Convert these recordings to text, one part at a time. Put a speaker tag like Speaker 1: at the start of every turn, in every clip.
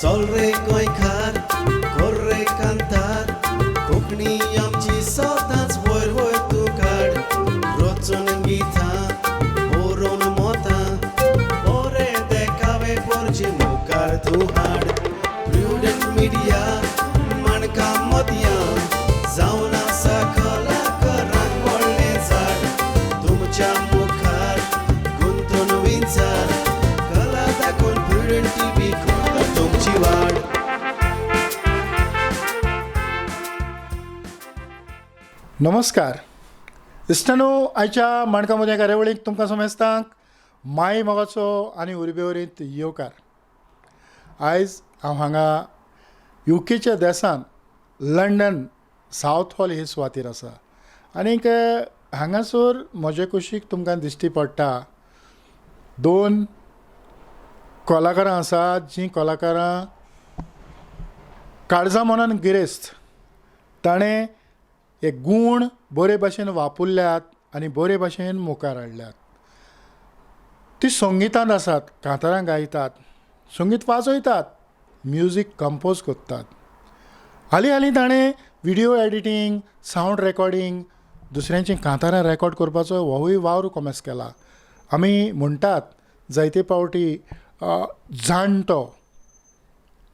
Speaker 1: चल रे गोंयकार कर रे कांतार कोंकणी आमची सदांच वयर वयर तूं काड रचून गितां बरोवन मोतां बरें देखावे परचे मुखार तूं हाड प्रुडंट मिडिया माणकाम मोतयां जावन आसा कलाकारांक व्हडलें झाड तुमच्या मुखार गुंतून विचार कला दाखोवन प्रुडंट टीव्ही करता तुमची वाड.
Speaker 2: नमस्कार इश्टानो, आयच्या माणकाम मोतयां कार्यावळीक तुमकां समेस्तांक माय मोगाचो आनी उर्बेवरीत येवकार. आयज हांव हांगा युकेच्या देशांत लंडन सावथ हॉल हे सुवातेर आसा आनीक हांगासर म्हजे कुशीक तुमकां दिश्टी पडटा दोन कलाकारां आसात जीं कलाकारां काळजा मनान गिरेस्त. ताणें हे गूण बरे भाशेन वापरल्यात आनी बरे भाशेन मुखार हाडल्यात. ती संगितांत आसात, कांतारां गायतात, संगीत वाजयतात, म्युजीक कंपोज करतात. हालीं ताणें व्हिडिओ एडिटींग, सावंड रेकॉर्डिंग, दुसऱ्यांची कांतारां रेकॉर्ड करपाचो होवूय वावर कॉमेस केला. आमी म्हणटात जायते फावटी जाणटो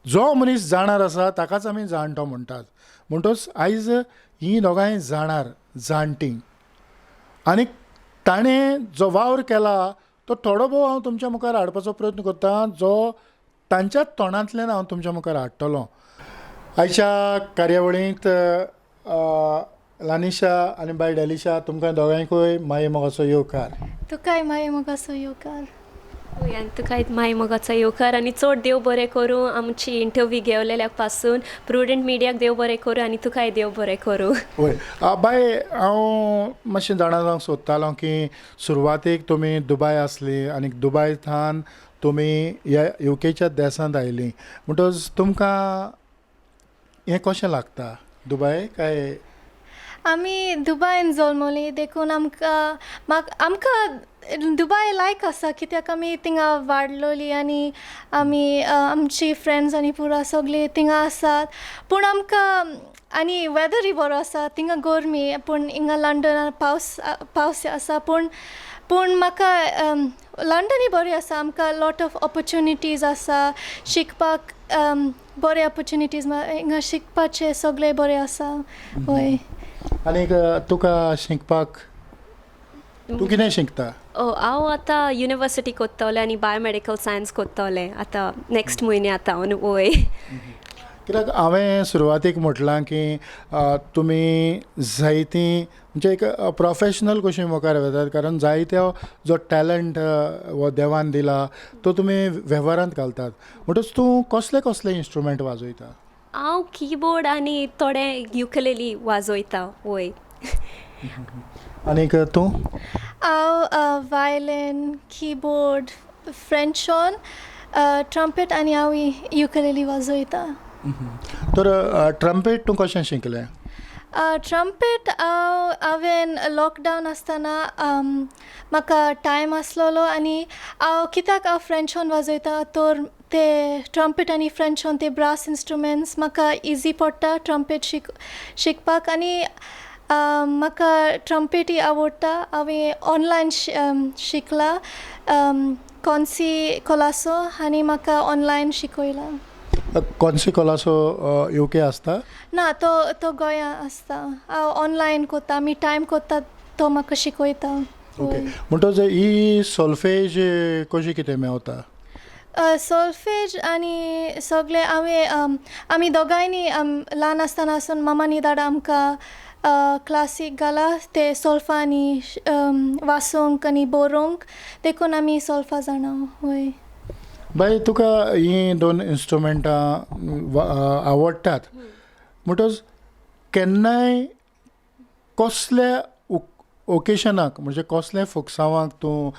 Speaker 2: जो मनीस जाणार आसा ताकाच आमी जाणटो म्हणटात. म्हणटच आयज हीं दोगांय जाणार जाणटी आनी ताणें जो वावर केला तो थोडो भोव हांव तुमच्या मुखार हाडपाचो प्रयत्न करतां, जो तांच्याच तोंडांतल्यान हांव तुमच्या मुखार हाडटलों. आयच्या कार्यावळींत लानिशा आनी बाय डेलिशा तुमकां दोगांयकूय माये मोगाचो येवकार.
Speaker 3: तुकाय माये मोगाचो येवकार.
Speaker 4: तुकाय माय मोगाचो येवकार आनी चड देव बरें करूं आमची इंटरव्यू घेवलेल्या पासून प्रुडंट मिडियाक देव बरें करूं आनी तुकाय देव बरें करूं.
Speaker 2: वय बाय, हांव मातशें जाणा जावंक सोदतालो की सुरवातेक तुमी दुबय आसली आनी दुबयंतल्यान तुमी ह्या युकेच्या देशांत आयलीं म्हणटच तुमकां हें कशें लागता दुबय काय?
Speaker 3: आमी दुबयन जल्मली देखून आमकां दुबय लायक आसा कित्याक आमी थिंगा वाडलोली आनी आमी आमची फ्रेंड्स आनी पुरा सगळीं थिंगा आसात. पूण आमकां आनी वेदरूय बरो आसा, थिंगा गरमी, पूण हिंगा लंडनान पावस आसा. पूण म्हाका लंडनूय बरी आसा. आमकां लॉट ऑफ ऑपॉर्च्युनिटीज आसा शिकपाक, बरे ऑपॉर्च्युनिटीज हिंगा शिकपाचें सगळें बरें आसा. हय.
Speaker 2: आनीक तुका शिकपाक तूं कितें शिकता?
Speaker 4: हांव आतां युनिवर्सिटी कोत्तोलें आनी बायोमेडिकल सायन्स कोत्तोलें आतां नेक्स्ट म्हयने आतां वय.
Speaker 2: कित्याक हांवें सुरवातेक म्हटलां की तुमी जायतीं म्हणजे एक प्रोफेशनल कशी मुखार वतात, कारण जायत्यो जो टॅलंट हो देवान दिला तो तुमी वेव्हारांत घालतात. म्हणटच तूं कसले कसले इन्स्ट्रुमेंट वाजयता?
Speaker 4: हांव कीबोर्ड आनी थोडें युकेलेली वाजयता. वय.
Speaker 2: आनीक तूं?
Speaker 3: हांव वायलीन, कीबोर्ड, फ्रेंचॉन, ट्रम्पेट आनी हांव युकेलेली वाजयता.
Speaker 2: तर ट्रम्पेट तूं कशें शिकलें?
Speaker 3: ट्रम्पेट हांवें लॉकडावन आसतना म्हाका टायम आसलोलो आनी कित्याक हांव फ्रेंचॉन वाजयता तर ते ट्रम्पेट आनी फ्रेंचॉन ते ब्रास इन्स्ट्रुमेंट्स म्हाका इजी पडटा ट्रम्पेट शिकपाक. आनी म्हाका ट्रम्पेटूय आवडटा. हांवें ऑनलायन शिकला कॉन्सी कोलासो आनी म्हाका ऑनलायन शिकयला.
Speaker 2: कॉन्सी कोलासो युके आसता?
Speaker 3: ना, तो गोंया आसता. हांव ऑनलायन कोत्ता, आमी टायम कोत्ता तो म्हाका शिकयता.
Speaker 2: ओके. म्हणटच ही सोल्फेज कशी कितें मेवता?
Speaker 3: सोल्फेज आनी सगळे आमी दोगांयनी ल्हान आसतनासून मामानी दादा आमकां क्लासीक घाला ते सोल्फा आनी वाचूंक आनी बरोवंक देखून आमी सोल्फा जाणा. वय.
Speaker 2: बाय, तुका हीं दोन इन्स्ट्रुमेंटां आवडटात म्हणटच केन्नाय कसल्या ओकेशनाक म्हणजे कसल्या फोक्सावांक तूं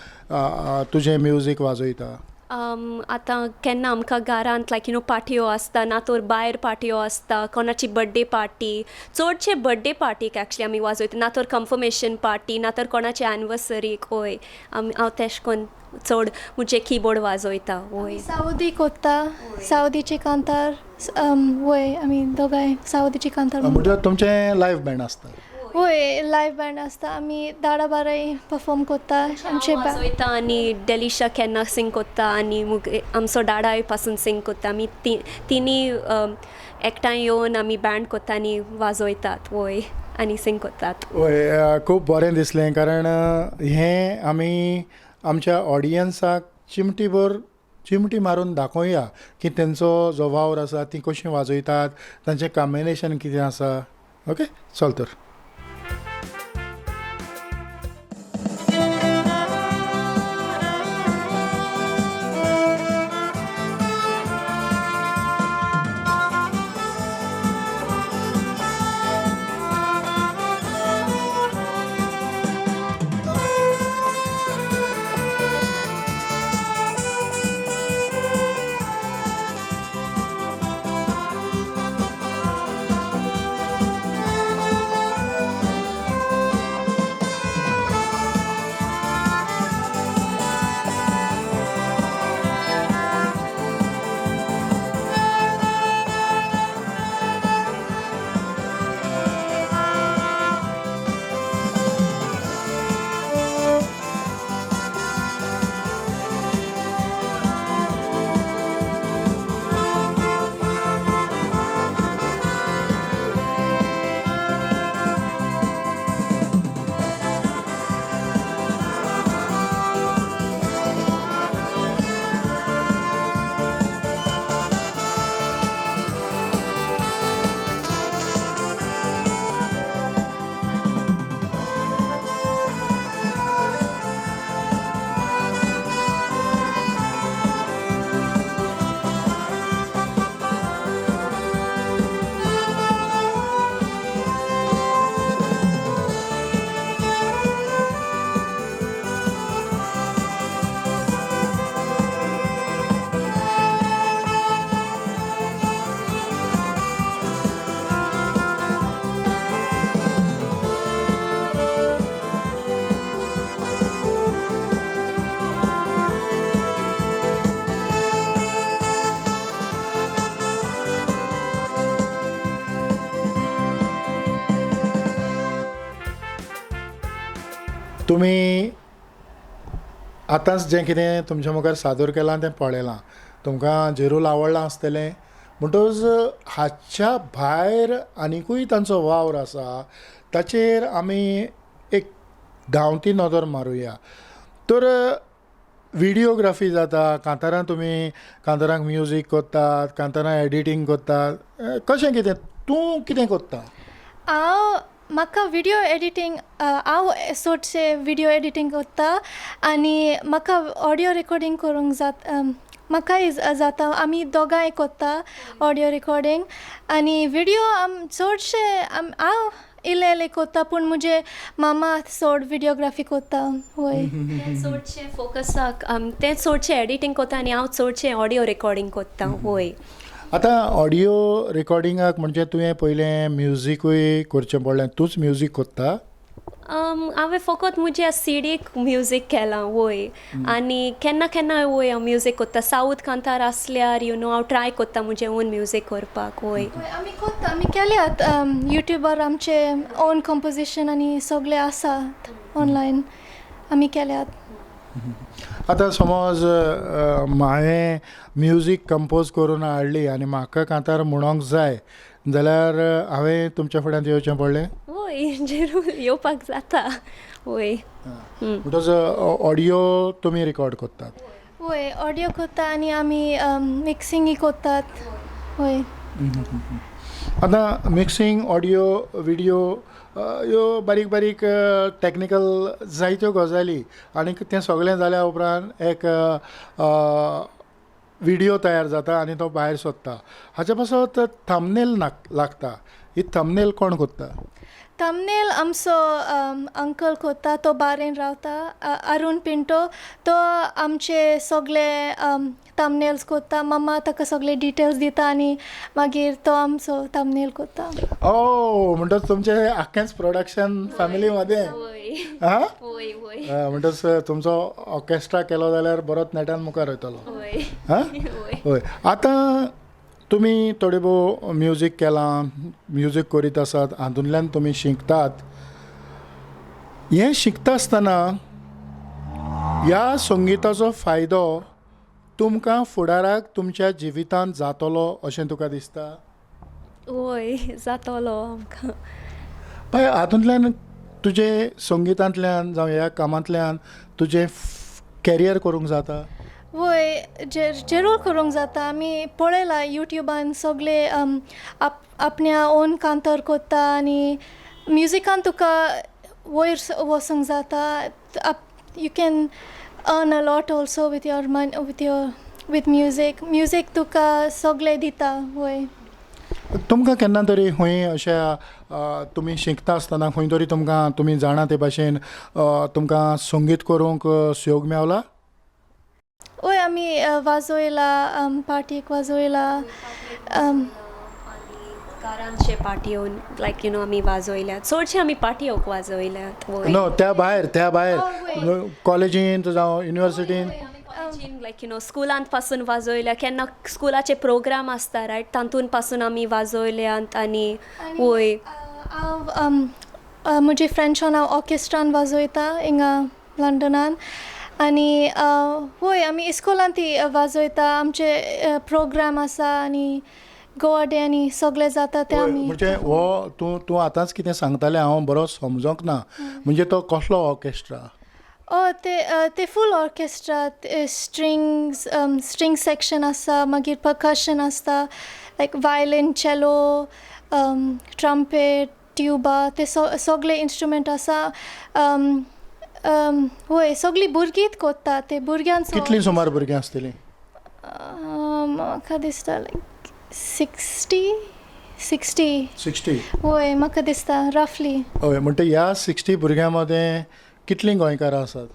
Speaker 2: तुजें म्युजीक वाजयता?
Speaker 4: आतां केन्ना आमकां घरांत लायक पार्ट्यो आसता ना तर भायर पार्ट्यो आसता कोणाची बर्थडे पार्टी चडशे बर्थडे पार्टीक एक्चुली आमी वाजयता ना तर कन्फर्मेशन पार्टी ना तर कोणाची एनिवर्सरीक वय हांव तेश कोन्न चड मुजे कीबोर्ड वाजयता वय
Speaker 3: सावदी कोत्ता सावदीची कांतार वय आमी दोगांय सावदीची कांतार
Speaker 2: म्हणजे तुमचें लायव्ह बँड आसता
Speaker 3: वय लायव्ह बँड आसता आमी दाडा बाराय परफॉर्म कोत्ता आमचे
Speaker 4: वाजयता आनी डेलिशा केन्ना सिंग कोत्ता आनी आमचो डाडाय पासून सिंग कोत्ता आमी तिनी एकठांय येवन आमी बँड कोत्ता आनी वाजयतात वय आनी सिंग कोत्तात
Speaker 2: वय खूब बरें दिसलें कारण हें आमी आमच्या ऑडियन्साक चिमटी मारून दाखोवया की तेंचो जो वावर आसा ती कशी वाजयतात तांचें कॉम्बिनेशन कितें आसा ओके चल तर तुमी आतांच जें कितें तुमच्या मुखार सादर केलां तें पळयलां तुमकां जरूर आवडलां आसतलें म्हणटच हाच्या भायर आनिकूय तांचो वावर आसा ताचेर आमी एक धांवती नदर मारुया तर व्हिडियोग्राफी जाता कांतारां तुमी कांतारांक म्युजीक कोत्तात कांतारां एडिटींग कोत्तात कशें कितें तूं कितें कोत्ता
Speaker 3: म्हाका व्हिडियो एडिटींग हांव चडशें व्हिडियो एडिटींग कोत्ता आनी म्हाका ऑडियो रेकॉर्डींग करूंक म्हाकाय जाता आमी दोगांय कोत्ता ऑडियो रेकॉर्डींग आनी व्हिडियो चडशे हांव इल्लें कोत्ता पूण मुजे मामा चड व्हिडियोग्राफी कोत्ता वय
Speaker 4: चडशें फोकसाक तें चडशें एडिटींग कोत्ता आनी हांव चडशें ऑडियो रेकॉर्डींग कोत्ता वय
Speaker 2: आतां ऑडियो रेकॉर्डिंगाक म्हणजे तुवें पयलें म्युजीकूय करचें पडलें तूंच म्युजीक कोत्ता
Speaker 4: हांवें फकत म्हज्या सीडीक म्युजीक केलां वय आनी केन्ना केन्ना वय हांव म्युजीक कोत्ता साऊथ कांतार आसल्यार हांव ट्राय कोत्ता म्हजें ओन म्युजीक करपाक वय
Speaker 3: आमी कोत्ता आमी केल्यात युट्यूबार आमचे ओन कंपोजिशन आनी सगळे आसात ऑनलायन आमी केल्यात
Speaker 2: आतां समज हांवें म्युजीक कंपोज करून हाडली आनी म्हाका कांतार म्हणोंक जाय जाल्यार हांवें तुमच्या फुड्यांत येवचें पडलें
Speaker 4: वय जरूर येवपाक जाता वय
Speaker 2: म्हणटच ऑडियो तुमी रिकॉर्ड कोत्तात
Speaker 3: वय ऑडियो कोत्ता आनी आमी मिक्सिंगय कोत्तात वय
Speaker 2: आतां मिक्सिंग ऑडियो व्हिडियो ह्यो बारीक बारीक टॅक्निकल जायत्यो गजाली आनी तें सगळें जाल्या उपरांत एक व्हिडियो तयार जाता आनी तो भायर सरता हाच्या पासत थंबनेल लागता ही थंबनेल कोण कोत्ता
Speaker 3: थंबनेल आमचो अंकल कोत्ता तो बारेन रावता अरुण पिंटो तो आमचे सगळे थंबनेल्स कोत्ता मम्मा ताका सगळे डिटेल्स दिता आनी मागीर तो आमचो थंबनेल कोत्ता
Speaker 2: ओ म्हणटच तुमचे आख्खेंच प्रोडक्शन फॅमिलीमध्ये हां म्हणटच तुमचो ऑर्केस्ट्रा केलो जाल्यार बरोच नेटान मुखार वयतलो हां हय आतां तुमी थोडे भोव म्युजीक केलां म्युजीक करीत आसात हातूंतल्यान तुमी शिकतात हें शिकता आसतना ह्या संगीताचो फायदो तुमकां फुडाराक तुमच्या जिवितांत जातलो अशें तुका दिसता
Speaker 4: वय जातलो आमकां
Speaker 2: पळय हातूंतल्यान तुजे संगीतांतल्यान जावं ह्या कामांतल्यान तुजें कॅरियर करूंक जाता
Speaker 3: वय जरूर करूंक जाता आमी पळयलां युट्यूबान सगळे आपल्या ओन कांतर कोत्ता आनी म्युजिकान तुका वयर वचूंक जाता you can earn a lot also with music तुका सगळे दिता वय
Speaker 2: तुमकां केन्ना तरी खंय अशें तुमी शिकता आसतना खंय तरी तुमी जाणा ते भाशेन तुमकां संगीत करूंक योग मेवला
Speaker 3: वय आमी वाजोयला पार्टीक वाजोयला
Speaker 4: कारांचे पार्ट्यो लायक आमी वाजोयल्यात चडशे आमी पार्ट्योक वाजोयल्यात
Speaker 2: नो त्या भायर कॉलेजींत जावं युनिवर्सिटींत
Speaker 4: लायक स्कुलांत पासून वाजोयल्या केन्ना स्कुलाचे प्रोग्राम आसता रायट तातूंत पासून आमी वाजोयल्यात आनी वय
Speaker 3: म्हजी फ्रेंड्सान हांव ऑर्केस्ट्रान वाजोयता हिंगा लंडनान आनी वय आमी इस्कोलान ती वाजोयता आमचे प्रोग्राम आसा आनी गोवा डे आनी सगळे जाता ते आमी
Speaker 2: म्हणजे हो तूं आतांच कितें सांगतालें हांव बरो समजोंक ना म्हणजे तो कसलो ऑर्केस्ट्रा
Speaker 3: ते फूल ऑर्केस्ट्रा स्ट्रिंग सेक्शन आसा मागीर पर्कशन आसता लायक वायलीन चेलो ट्रम्पेट ट्युबा ते सगळे इंस्ट्रुमेंट आसा वय सगळीं भुरगींच कोत्ता ते भुरग्यांचो
Speaker 2: कितलीं सुमार भुरगीं आसतलीं
Speaker 3: म्हाका दिसता लायक 60 वय म्हाका दिसता रफली
Speaker 2: हय म्हणटा ह्या 60 भुरग्यां मदें कितलीं गोंयकारां आसात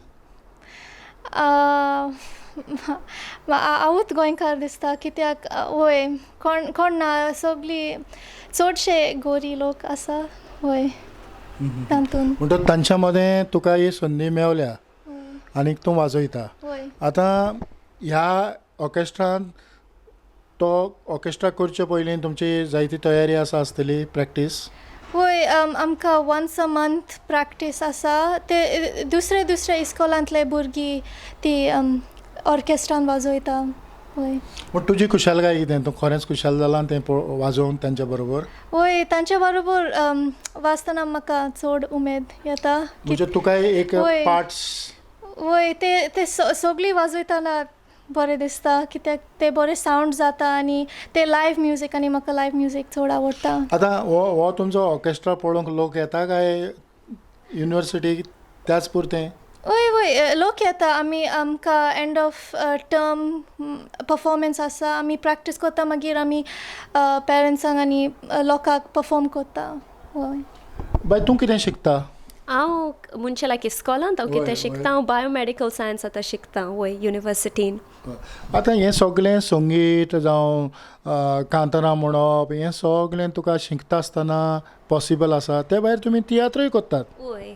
Speaker 3: हांवूच गोंयकार दिसता कित्याक वय कोण ना सगळीं चडशे गोरी लोक आसा वय तातूंत
Speaker 2: म्हणटा तांच्या मदें तुका ही संदी मेवल्या आनीक तूं वाजयता आतां ह्या ऑर्केस्ट्रांत तो ऑर्केस्ट्रा करचे पयलीं तुमची जायती तयारी आसा आसतली प्रॅक्टीस
Speaker 3: वय आमकां वन्स अ मंथ प्रॅक्टीस आसा ते दुसरे इस्कोलांतले भुरगीं ती ऑर्केस्ट्रान वाजोयता वय
Speaker 2: पूण तुजी खुशालकाय कितें तूं खरेंच खुशाल जालां तें वाजोवन तांच्या बरोबर
Speaker 3: वय तांच्या बरोबर वाजतना म्हाका चड उमेद येता
Speaker 2: म्हणजे तुकाय एक पार्ट्स
Speaker 3: वय ते सगळीं वाजयतना बरें दिसता कित्याक ते बरें सावंड जाता आनी ते लायव्ह म्युजीक आनी म्हाका लायव्ह म्युजीक चड आवडटा
Speaker 2: आतां हो तुमचो ऑर्केस्ट्रा पळोवंक लोक येता काय युनिवर्सिटी त्याच पुरतें
Speaker 3: वय लोक येता आमकां एंड ऑफ टर्म परफॉर्मन्स आसा आमी प्रॅक्टीस कोत्ता मागीर आमी पेरंट्सांक आनी लोकांक परफॉर्म कोत्ता वय
Speaker 2: बाय तूं कितें शिकता
Speaker 4: हांव म्हणजे लायक इस्कॉलांत हांव कितें शिकता हांव बायोमॅडिकल सायन्स आतां शिकता वय युनिवर्सिटीन
Speaker 2: आतां हें सगळें संगीत जावं कांतारां म्हणप हें सगळें तुका शिकता आसतना पॉसिबल आसा ते भायर तुमी तियात्रय कोत्तात
Speaker 4: वय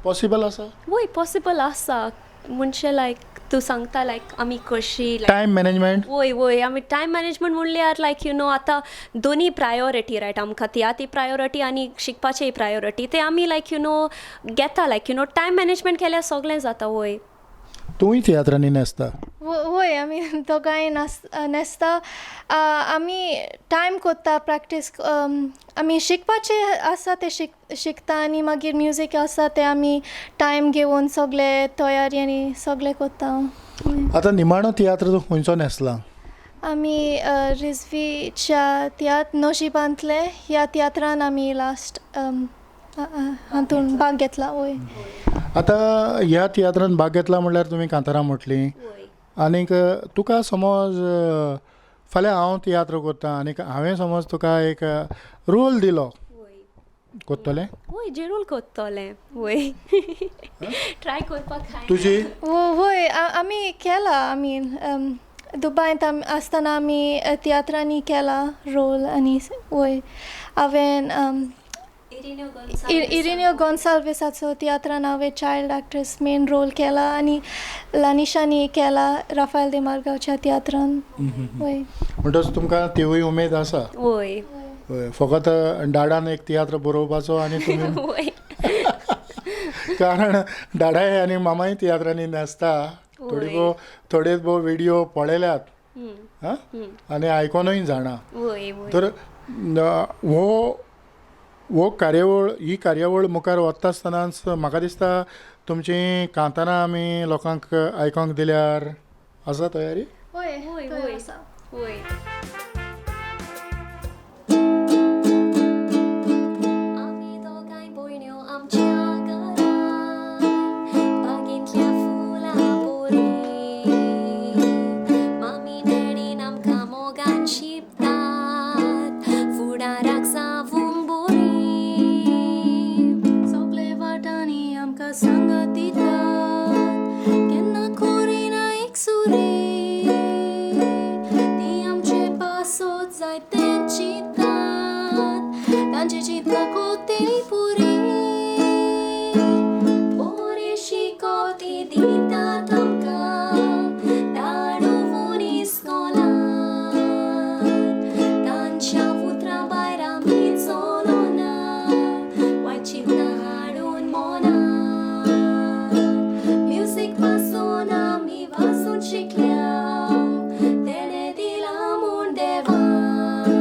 Speaker 2: पॉसिबल आसा
Speaker 4: वय पॉसिबल आसा म्हणजे लायक तूं सांगता लायक आमी कशी
Speaker 2: टायम मॅनेजमेंट
Speaker 4: वय आमी टायम मॅनेजमेंट म्हणल्यार लायक आतां दोनी प्रायोरिटी रायट आमकां तियात्री प्रायोरिटी आनी शिकपाचेय प्रायोरिटी ते आमी लायक घेता लायक टायम मॅनेजमेंट केल्यार सगळें जाता वय
Speaker 2: तूंय तियात्रांनी न्हेसता
Speaker 3: वय आमी दोगांय न्हेसता आमी टायम कोत्ता प्रॅक्टीस आमी शिकपाचे आसा ते शिकता आनी मागीर म्युजीक आसा ते आमी टायम घेवन सगळे तयारी आनी सगळे कोत्ता
Speaker 2: आतां निमाणो तियात्र तूं खंयचो न्हेसला
Speaker 3: आमी रिजवीच्या नशिबांतले ह्या तियात्रान आमी लास्ट हातून भाग घेतला वय
Speaker 2: आतां ह्या तियात्रान भाग घेतला म्हणल्यार तुमी कांतारां म्हटलीं आनीक तुका समज फाल्यां हांव तियात्र करतां आनीक हांवें समज तुका एक रोल दिलो कोत्तोलें
Speaker 4: वय जेरूल कोत्तोलें वय ट्राय करपाक
Speaker 2: तुजी
Speaker 3: वय आमी केला आमी दुबयंत आसतना आमी तियात्रांनी केला रोल आनी वय हांवें इरिनियो गोन्साल्विसाचो तियात्रान हांवें चायल्ड एक्ट्रेस मेन रोल केला आनी लानिशानी केला राफायल दे मार्गांवच्या तियात्रान वय
Speaker 2: म्हणटच तुमकां तिवूय उमेद आसा
Speaker 4: वय
Speaker 2: फकत डाडान एक तियात्र बरोवपाचो आनी तुमी
Speaker 4: वय
Speaker 2: कारण डाडाय आनी मामाय तियात्रांनी नाचता थोडे भोव व्हिडिओ पळयल्यात आनी आयकोनूय जाणा
Speaker 4: वय
Speaker 2: तर हो कार्यावळ ही कार्यावळ मुखार वता आसतनाच म्हाका दिसता तुमची कांतारां आमी लोकांक आयकोंक दिल्यार आसा तयारी
Speaker 3: वय
Speaker 4: वय
Speaker 3: वय
Speaker 4: वय
Speaker 3: आसा
Speaker 4: वय आमी दोगांय भयण्यो आमच्या घरांत बागेंतल्या फुलां बोरी मामी डॅडीन आमकां मोगान शिंपतात फुडाराक सावूंक बोरी सगळे वाटांनी आमकां सांगत दितात केन्ना खोरीना एक सुरी ती आमचे पासोत जाय तें चिंतात तांचे चिंतला कोतेली पुरी बोरी शिकोती दितात आमकां धाडून इस्कोलांत तांच्या उतरां भायर आमी चलोना वायट चिंतनां हाडून मोनात म्युजीक पासून आमी वाचून शिकल्या तेणे दिला म्हूण देवान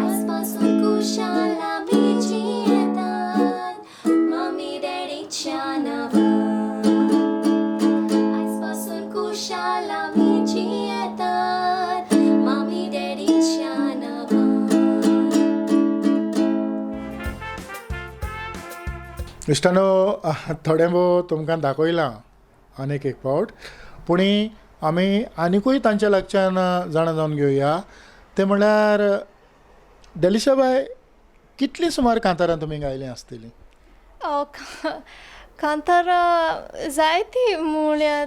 Speaker 4: आयज पासून कुशाल आमी जियेतात मामी डॅडीच्या नांवान आयज पासून कुशाल आमी जियेतात मामी डॅडीच्या नांवान
Speaker 2: इश्टानो थोडें भोव तुमकां दाखयलां आनीक एक फावट पूण आमी आनिकूय तांच्या लागच्यान जाणा जावन घेवया ते म्हणल्यार डेलिशा बाय कितलीं सुमार कांतारां तुमी गायलीं आसतलीं
Speaker 3: कांतारां जायती म्हळ्यार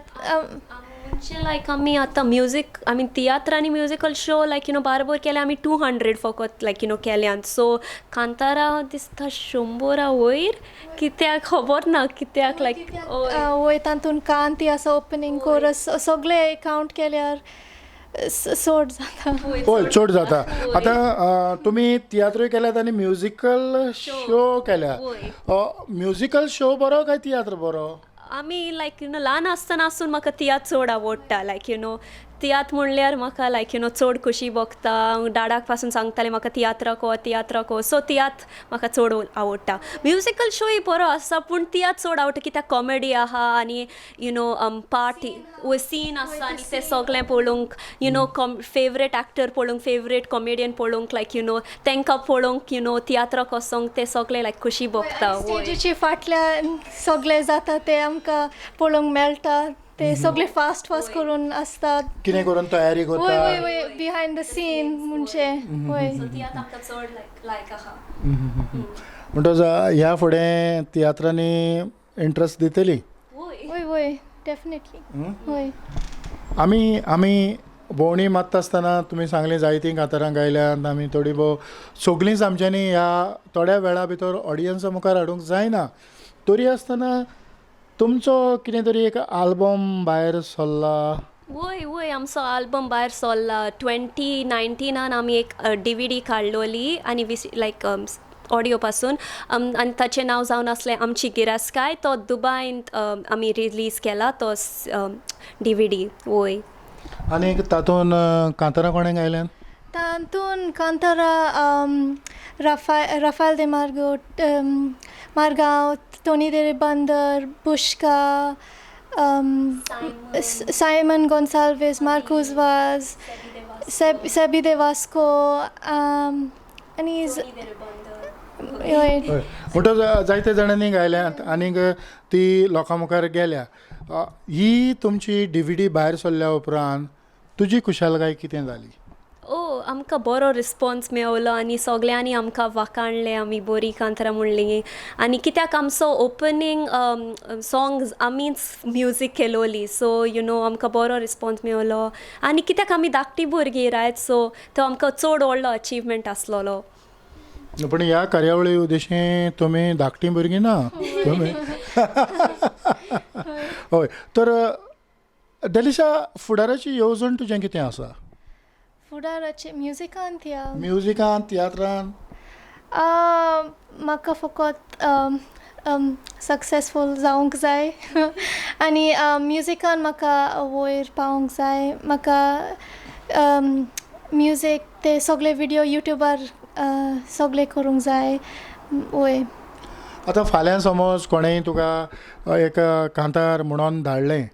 Speaker 4: म्हणजे लायक आमी आतां म्युजीक आमी तियात्र आनी म्युजिकल शो लायक बारबर केले आमी 200 फकत लायक केल्यात सो कांतारां दिसता 100 वयर कित्याक खबर ना कित्याक लायक
Speaker 3: वय तातूंत कांती आसा ओपनिंग कोरस सगळे कावंट केल्यार सोड जाता
Speaker 2: हय चड जाता आतां तुमी तियात्रूय केल्यात आनी म्युजिकल शो केल्या म्युजिकल शो बरो काय तियात्र बरो
Speaker 4: आमी लायक ल्हान आसतनासून म्हाका तियात्र चड आवडटा लायक तियात्र म्हणल्यार म्हाका लायक चड खोशी भोगता डाडाक पासून सांगताले म्हाका तियात्र को सो तियात्र म्हाका चड आवडटा म्युजिकल शोय बरो आसा पूण तियात्र चड आवडटा कित्याक कॉमेडी आहा आनी पार्टी सीन आसा आनी ते सगळें पळोवंक फेवरेट एक्टर पळोवंक फेवरेट कॉमेडियन पळोवंक लायक तांकां पळोवंक तियात्राक वचोंक ते सगळे लायक खोशी भोगता
Speaker 3: स्टेजीची फाटल्यान सगळे जाता ते आमकां पळोवंक मेळटा ते सगळे फास्ट करून आसतात
Speaker 2: कितें करून तयारी
Speaker 3: वय
Speaker 2: करता
Speaker 3: वय वय बिहायंड द सीन म्हणजे वय
Speaker 2: म्हणटच ह्या फुडें तियात्रांनी इंट्रस्ट दितली
Speaker 3: वय वय डेफिनेटली वय
Speaker 2: आमी भोंवणी मारता आसतना तुमी सांगलें जायतीं कांतारां गायल्यात आमी थोडी भोव सगळींच आमच्यांनी ह्या थोड्या वेळा भितर ऑडियन्सा मुखार हाडूंक जायना तरी आसतना तुमचो कितें तरी एक आल्बम भायर सरला
Speaker 4: वय वय आमचो आल्बम भायर सरला 2019 आमी एक DVD काडलोली आनी लायक ऑडियो पासून आनी ताचें नांव जावन आसलें आमची गिरास्काय तो दुबयंत आमी रिलीज केला तो DVD वय
Speaker 2: आनी तातूंत कांतारां कोणें गायल्यात
Speaker 3: तातूंत कांतारां राफायल दे मार्गांव टोनी दे बंदर बुश्का सायमन गोन्साल्वेस मार्कोस वाज सेबी दे वास्को आनी
Speaker 2: म्हणटच जायते जाणांनी गायल्यात आनीक ती लोकां मुखार गेल्या ही तुमची DVD भायर सरल्या उपरांत तुजी खुशालकाय कितें जाली
Speaker 4: आमकां बरो रिस्पॉन्स मेळलो आनी सगल्यांनी आमकां वाखाणलें आमी बरी कांतरां म्हणलीं आनी कित्याक आमचो ओपनींग सॉंग्स आमीच म्युजीक केलोली सो आमकां बरो रिस्पॉन्स मेळलो आनी कित्याक आमी धाकटी भुरगीं रायत सो तो आमकां चड व्हडलो अचिवमेंट आसलोलो.
Speaker 2: पण ह्या कार्यावळी उद्देशें तुमी धाकटीं भुरगीं ना तुमी हय. तर डेलिशा फुडाराची येवजण तुजें कितें आसा
Speaker 3: फुडाराचें म्युजिकांत या
Speaker 2: म्युजिकांत तियात्रांत?
Speaker 3: म्हाका फकत सक्सेसफूल जावंक जाय आनी म्युजिकान म्हाका वयर पावोंक जाय. म्हाका म्युजीक ते सगळे विडियो युट्यूबार सगळे करूंक जाय. वय
Speaker 2: आतां फाल्यां समज कोणेंय तुका एक कांतार म्हणून धाडलें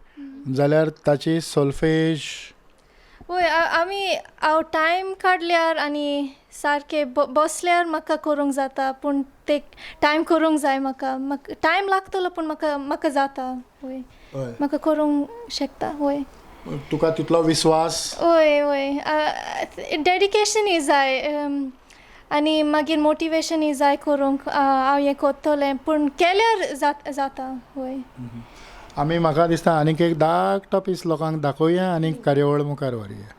Speaker 2: जाल्यार ताची सोल्फेज
Speaker 3: वय हांव टायम काडल्यार आनी सारके बसल्यार म्हाका करूंक जाता पूण ते टायम करूंक जाय. म्हाका टायम लागतलो पूण म्हाका जाता. वय म्हाका करूंक शकता. वय
Speaker 2: तुका तितलो विश्वास?
Speaker 3: वय वय डेडिकेशनय जाय आनी मागीर मोटिवेशनय जाय करूंक. हांव हें कोत्तोलें पूण केल्यार जाता. वय
Speaker 2: आमी म्हाका दिसता आनीक एक धाकटो पीस लोकांक दाखोवया आनी कार्यावळ मुखार व्हरया.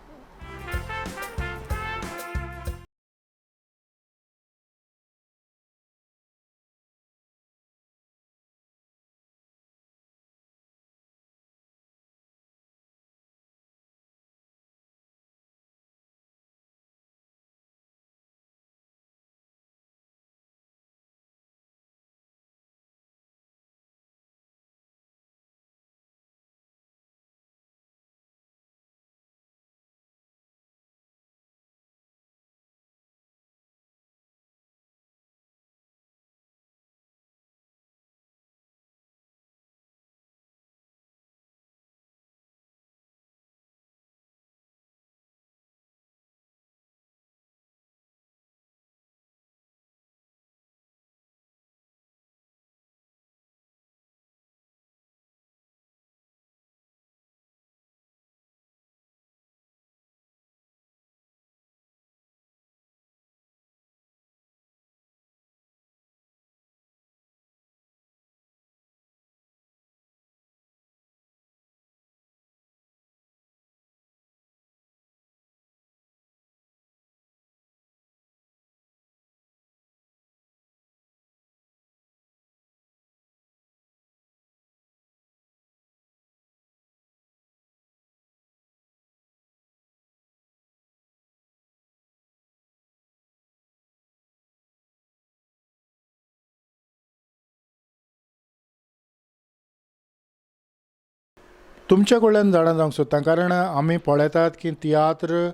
Speaker 2: तुमच्या कडल्यान जाणा जावंक सोदता कारण आमी पळयतात की तियात्र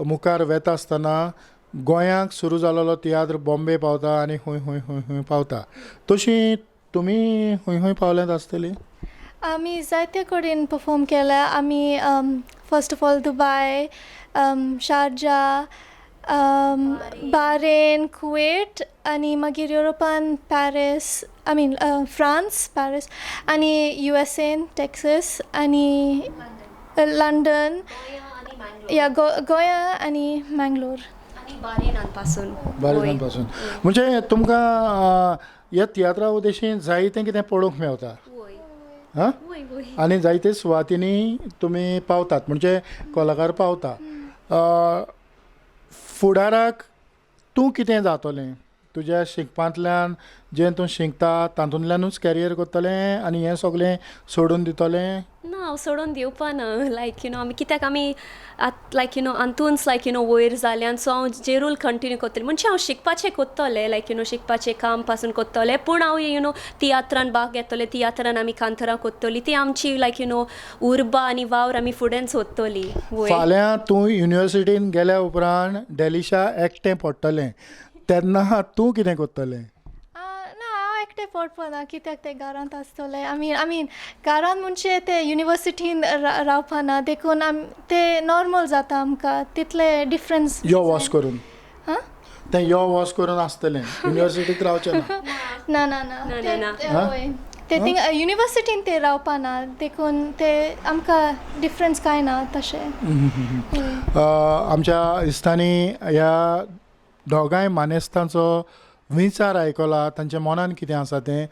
Speaker 2: मुखार वेता आसतना गोंयांत सुरू जालोलो तियात्र बॉम्बे पावता आनी खंय खंय खंय खंय पावता. तशी तुमी खंय खंय पावल्यात आसतली?
Speaker 3: आमी जायते कडेन परफॉर्म केल्या. आमी first of all Dubai, Sharjah, Warren, Kuwait आनी मागीर युरोपान पॅरीस फ्रांस पॅरीस आनी USAन टेक्सास आनी लंडन या गोंया आनी मंगलोर
Speaker 4: बारेनांपासून.
Speaker 2: म्हणजे तुमकां ह्या तियात्रा उद्देशीं जायतें कितें पळोवंक मेवता हां आनी जायते सुवातींनी तुमी पावतात म्हणजे कलाकार पावता. फुडाराक तूं कितें जातोलें? तुज्या शिकपांतल्यान जें तूं शिकता तातूंतल्यानूच कॅरियर करतलें आनी हें सगळें सोडून दितलें?
Speaker 4: ना हांव सोडून दिवपा ना. आमी कित्याक आमी हातूंच वयर जाल्यान सो हांव जेरूल कंटिन्यू करतलें. म्हणजे हांव शिकपाचें कोत्तोलें शिकपाचें काम पासून कोत्तोलें पूण हांव तियात्रान भाग घेतोलें. तियात्रान आमी कांतरां कोत्तोलीं. ती आमची उर्बा आनी वावर आमी फुडें सोदतोलीं.
Speaker 2: फाल्यां तूं युनिवर्सिटीन गेल्या उपरांत डेलिशा एकटें पडटलें तेन्ना तूं कितें कोत्तलें?
Speaker 3: एकटें पडपना कित्याक ते घरांत आसतले. आमी घरांत म्हणजे ते युनिवर्सिटीन रावपाना देखून ते नॉर्मल जाता आमकां तितले डिफरन्स
Speaker 2: यो वॉस करून तें यो वॉस करून आसतलें युनिवर्सिटीक रावचें ना.
Speaker 3: ना ना ना ते थिंग युनिवर्सिटीन ते रावपाना देखून ते आमकां डिफरन्स कांय ना तशें.
Speaker 2: आमच्या इश्टांनी ह्या दोगांय मानेस्तांचो विचार आयकला, तांच्या मनान कितें आसा तें.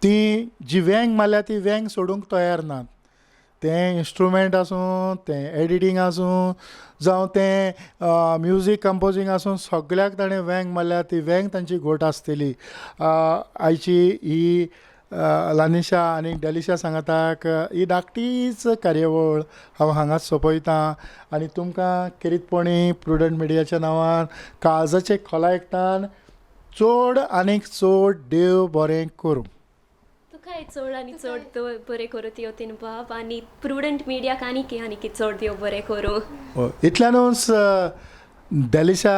Speaker 2: ती जी वेंग मारल्या ती वेंग सोडूंक तयार नात. तें इन्स्ट्रुमेंट आसूं, तें एडिटींग आसूं, जावं तें म्युजीक कंपोजींग आसूं, सगळ्याक ताणें वेंग मारल्या. ती वेंग तांची घोट आसतली. आयची ही लानिशा आनी डेलिशा सांगाताक ही धाकटीच कार्यावळ हांव हांगाच सोंपयतां आनी तुमकां किरीतपणी प्रुडंट मिडियाच्या नांवान काळजाचे खोलायकतान चड आनीक चड देव बरें करूं.
Speaker 4: तुकाय चड आनी चड बरें करूं तिवतीन बाब, आनी प्रुडंट मिडियाक आनी चड देव बरें करूं.
Speaker 2: इतल्यानूच डेलिशा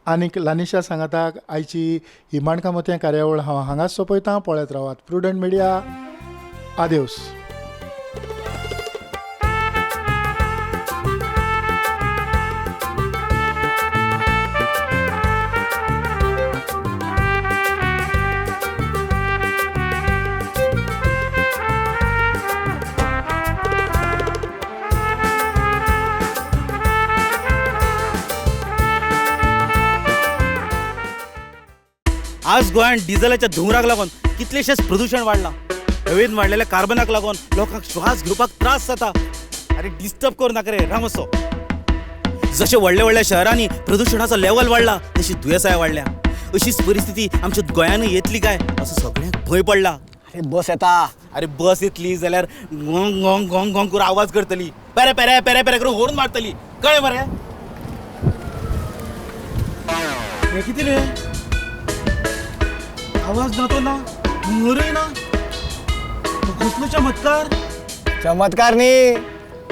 Speaker 2: आनीक लानिशा सांगाताक आयची ही माणकां मोत्यां कार्यावळ हांव हांगाच सोंपयतां. पळयत रावात प्रुडंट मिडिया. आदेवस.
Speaker 5: आज गोंयांत डिझेलाच्या धुंवराक लागून कितलेशेच प्रदूषण वाडलां. हवेन वाडलेल्या कार्बनाक लागून लोकांक श्वास घेवपाक त्रास जाता. अरे डिस्टर्ब करू नाका रे, राम असो. जशे व्हडल्या व्हडल्या शहरांनी प्रदूषणाचो लेवल वाडला तशी दुयेंसांय वाडल्या. अशीच परिस्थिती आमच्या गोंयांतूय येतली काय असो सगळ्यांक भंय पडला.
Speaker 6: अरे बस येता.
Speaker 5: अरे बस येतली जाल्यार गोंग गोंग गोंग गोंग करून आवाज करतली, पेरे पेरे पेरे पेरे करून होर्न मारतली. कळ्ळें मरे? हे कितें रे? आवाज ना तो ना, हुंगरय ना. कसलो चमत्कार.
Speaker 6: चमत्कार न्ही,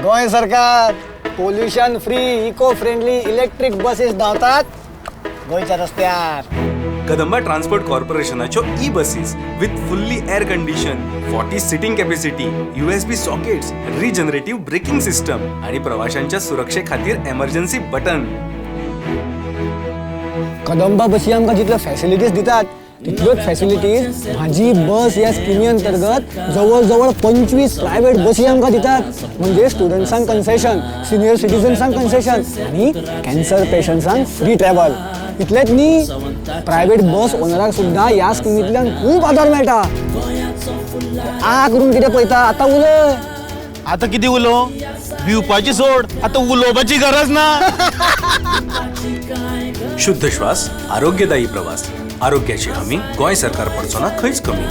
Speaker 6: गोंय सरकार pollution free eco friendly electric buses धांवतात गोंयच्या रस्त्यार.
Speaker 7: कदंबा ट्रान्सपोर्ट कॉर्पोरेशनाच्यो e buses with fully air condition, 40 seating capacity, USB sockets, regenerative braking system आणि प्रवाशांच्या सुरक्षे खातीर एमर्जन्सी बटन.
Speaker 6: कदंबा बसी आमकां जितल्यो फॅसिलिटीज दितात तितल्योच फॅसिलिटीज म्हाजी बस ह्या स्किमी अंतर्गत जवळ जवळ 25 प्रायव्हेट बसी आमकां दितात. म्हणजे स्टुडंट्सांक कन्सेशन, सिनियर सिटीजन्सांक कन्सेशन आनी कॅन्सर पेशंट्सांक फ्री ट्रॅव्हल. इतलेंच न्ही, प्रायव्हेट बस ओनराक सुद्दां ह्या स्किमींतल्यान खूब आदार मेळटा. आ करून कितें पळयता, आतां उलय.
Speaker 5: आता किती उलो? भिवपाची सोड, आता उलोवपाची गरज ना.
Speaker 7: शुद्ध श्वास, आरोग्यदायी प्रवास, आरोग्याची हमी गोंय सरकार पडचो ना खंयच कमी.